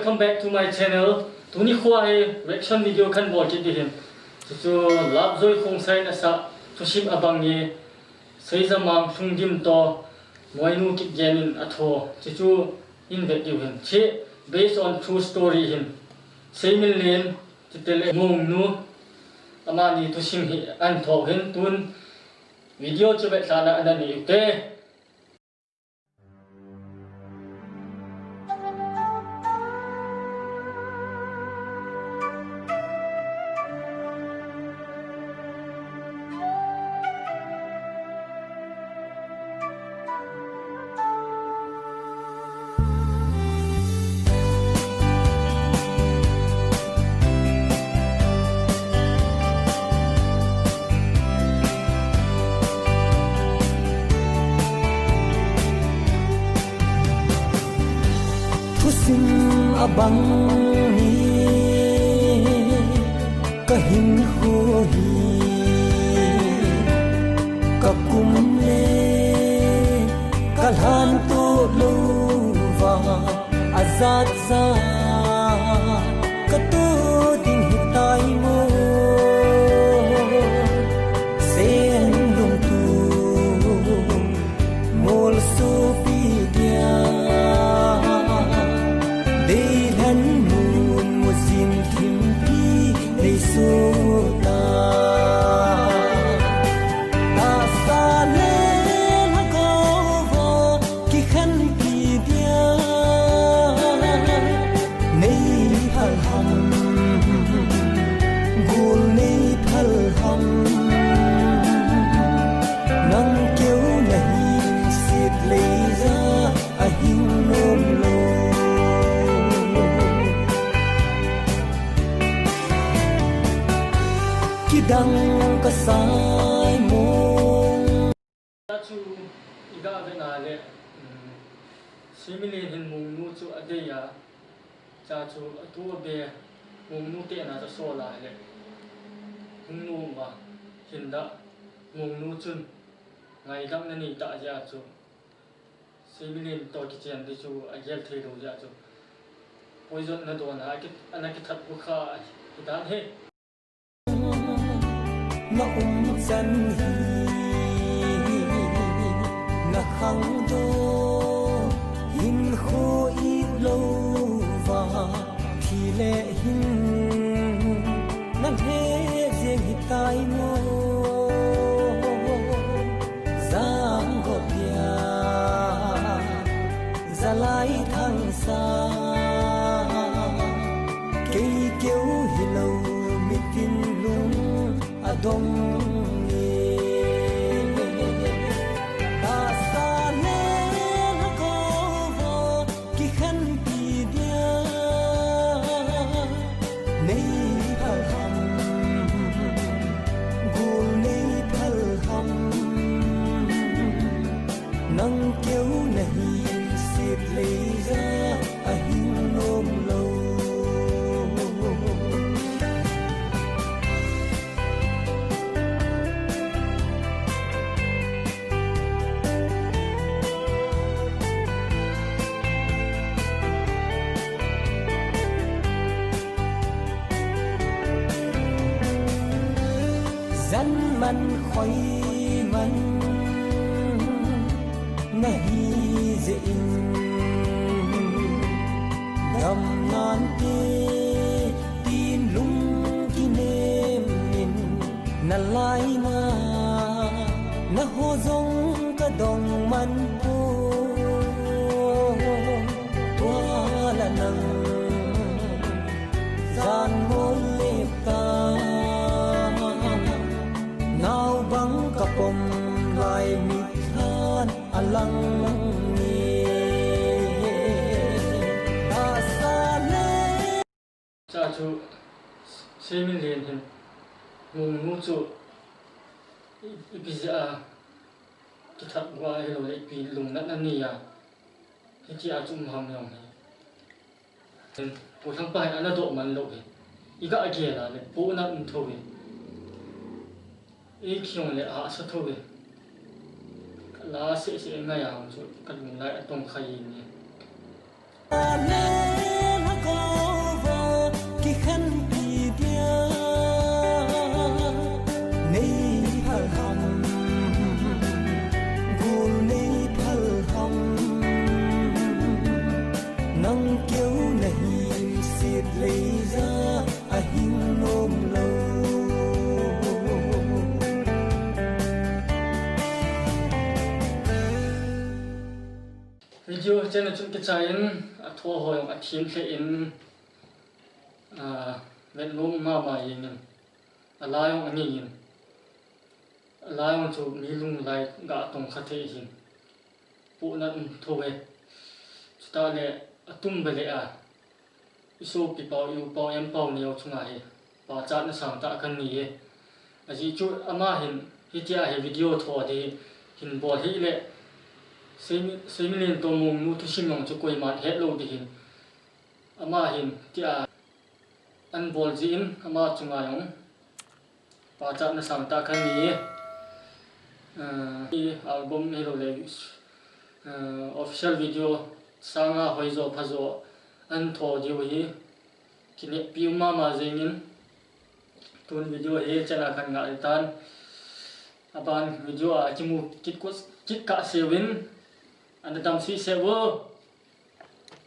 welcome back to my channel. Tuni khua he reaction video kan bol ki dihin. Chu lap zoi khong sai na sa tusim abang ni seizamang sungdim to moinu ki genin atho chu in vet yu hin. Che based on true story hin. Seimin len titele ngong nu amani tusim hi an tho hin tun video che vet sana anani te. Sim abang ni kahin ho hi kakum le kalhan to lo wa azad za kato ding hitai mo sen lung tu mol so pi dia Sota Asa len hagovo ki khan ki dia nei phal ham gul nei phal ham nang keu nahi sit le za a hin nom lo dang ka sai mong chu iga bena le simile hin mung nu chu adeya cha chu atu be mung nu te na cha so la le mung nu ma hinda mung nu chun ngai dang na ni ta ja chu simile to ki chen de chu agel the do ja chu poison na do na ki anaki that bu kha dan he na san hi na khang do hin kho I lo wa thi le hin nan he jeng hi tai mo sang go pia zalai thang sa kei keu hi lo mitin lung adong ni asa le ko vo ki khan ki dia nei phal ham gul nei phal ham nang keu nahi sit le za a hin nom lo dân man khói man nahi dễ gam nan te tin lung ki nem min na lai na ho zong ka dong man po tua la nang gian mo le ta nào băng kapom lai mi than alang ni asa le cha chu semin len hin mung nu chu ipiza ki that wa helo le pi lung nat ani ya hi chi a chum ham yong ni ten po thang pai ana do man lo he iga age la le po na um tho he e khiong le a sa tho he la se ngai ya chu kan min lai atong khai ni le chen chun ke chain a tho hoyong a thim the in vet lum ma ma yin a layong ani yin a layong chu mi lung lai ga tong kha the hin pu na thowe chuta le atum bele a isu pi pau yu pau em pau ni chunga he pa chat na sang ta kan ni e a ji chu ama hin hitia he video tho de hin bol hi le semin to mong nu thu sim long chu koi man he lo di hin ama hin tia an bol jin ama chunga yong pa chat na sang ta kan ni e album ni lo le official video sanga hoizo phazo an tho di wi kini piuma ma jengin tun video he chana khan nga tan aban video a chimu kit ka sewin an dam si sewo